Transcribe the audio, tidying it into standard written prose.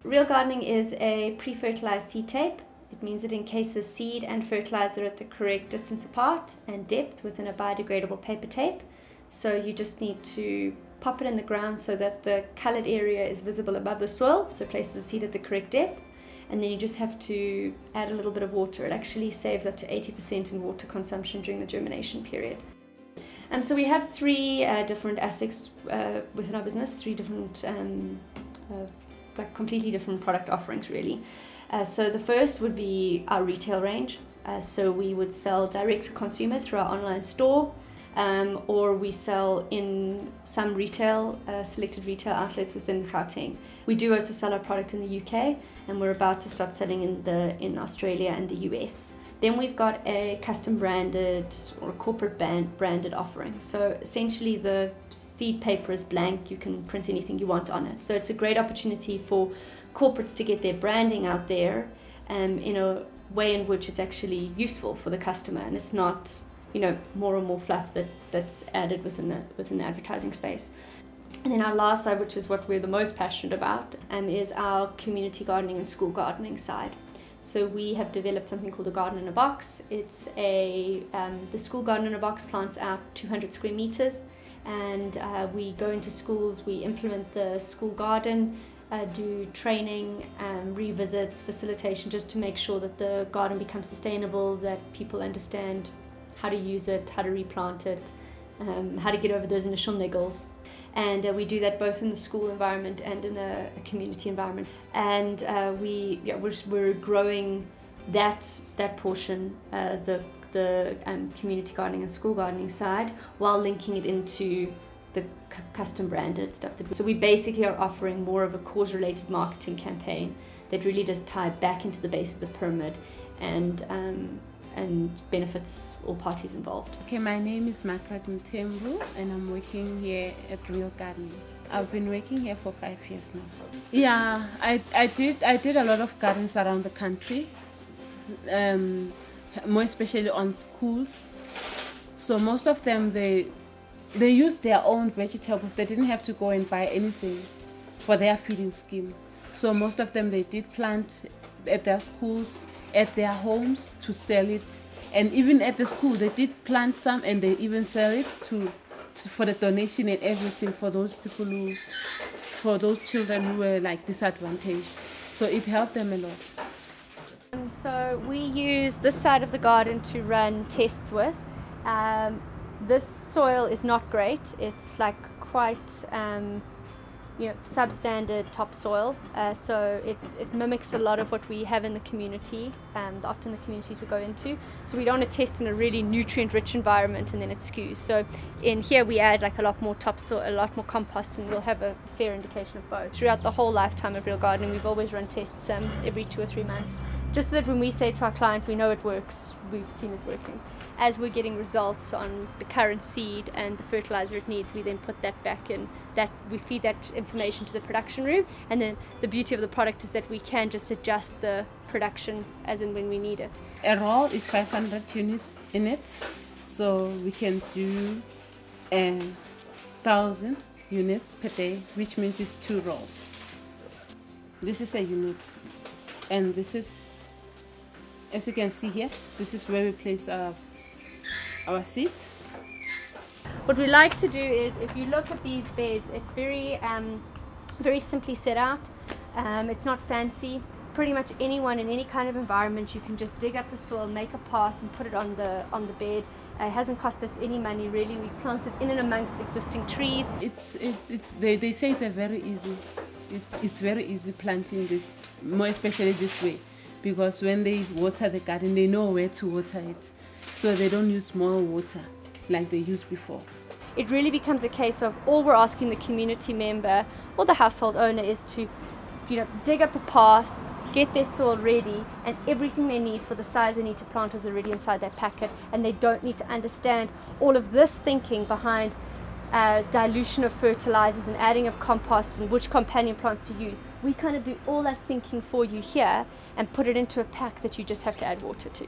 Real gardening is a pre-fertilised seed tape. It means it encases seed and fertilizer at the correct distance apart and depth within a biodegradable paper tape. So you just need to pop it in the ground so that the coloured area is visible above the soil, so it places the seed at the correct depth. And then you just have to add a little bit of water. It actually saves up to 80% in water consumption during the germination period. So we have three different aspects within our business, three different, completely different product offerings really. So the first would be our retail range. So we would sell direct to consumer through our online store, or we sell in some retail, selected retail outlets within Gauteng. We do also sell our product in the UK, and we're about to start selling in Australia and the US. Then we've got a custom branded or a corporate branded offering. So essentially the seed paper is blank, you can print anything you want on it. So it's a great opportunity for corporates to get their branding out there in a way in which it's actually useful for the customer, and it's not more and more fluff that's added within the advertising space. And then our last side, which is what we're the most passionate about, is our community gardening and school gardening side. So we have developed something called a garden in a box. It's the school garden in a box plants out 200 square meters, and we go into schools, we implement the school garden, do training, revisits, facilitation, just to make sure that the garden becomes sustainable, that people understand how to use it, how to replant it, how to get over those initial niggles. And we do that both in the school environment and in a community environment. And we're growing that portion, the community gardening and school gardening side, while linking it into the custom branded stuff. So we basically are offering more of a cause-related marketing campaign that really does tie back into the base of the pyramid and benefits all parties involved. Okay, my name is Margaret Mtembu, and I'm working here at Real Gardening. I've been working here for 5 years now. Yeah, I did a lot of gardens around the country, more especially on schools. So most of them, they use their own vegetables. They didn't have to go and buy anything for their feeding scheme. So most of them, they did plant at their schools, at their homes to sell it, and even at the school they did plant some, and they even sell it for the donation and everything for those people for those children who were like disadvantaged. So it helped them a lot. So we use this side of the garden to run tests with. This soil is not great. It's like quite substandard topsoil, so it mimics a lot of what we have in the community, often the communities we go into. So we don't want to test in a really nutrient-rich environment and then it skews. So in here we add like a lot more topsoil, a lot more compost, and we'll have a fair indication of both. Throughout the whole lifetime of Real Gardening, we've always run tests every 2 or 3 months, just so that when we say to our client, we know it works, we've seen it working. As we're getting results on the current seed and the fertilizer it needs, we then put that back in, that we feed that information to the production room, and then the beauty of the product is that we can just adjust the production as and when we need it. A roll is 500 units in it, so we can do 1,000 units per day, which means it's 2 rolls. This is a unit, and this is, as you can see here, this is where we place our seeds. What we like to do is, if you look at these beds, it's very simply set out. It's not fancy. Pretty much anyone in any kind of environment, you can just dig up the soil, make a path, and put it on the bed. It hasn't cost us any money really. We've planted in and amongst existing trees. They say it's very easy planting this, more especially this way, because when they water the garden, they know where to water it. So they don't use more water like they used before. It really becomes a case of all we're asking the community member or the household owner is to, dig up a path, get their soil ready, and everything they need for the size they need to plant is already inside that packet, and they don't need to understand all of this thinking behind dilution of fertilizers and adding of compost and which companion plants to use. We kind of do all that thinking for you here and put it into a pack that you just have to add water to.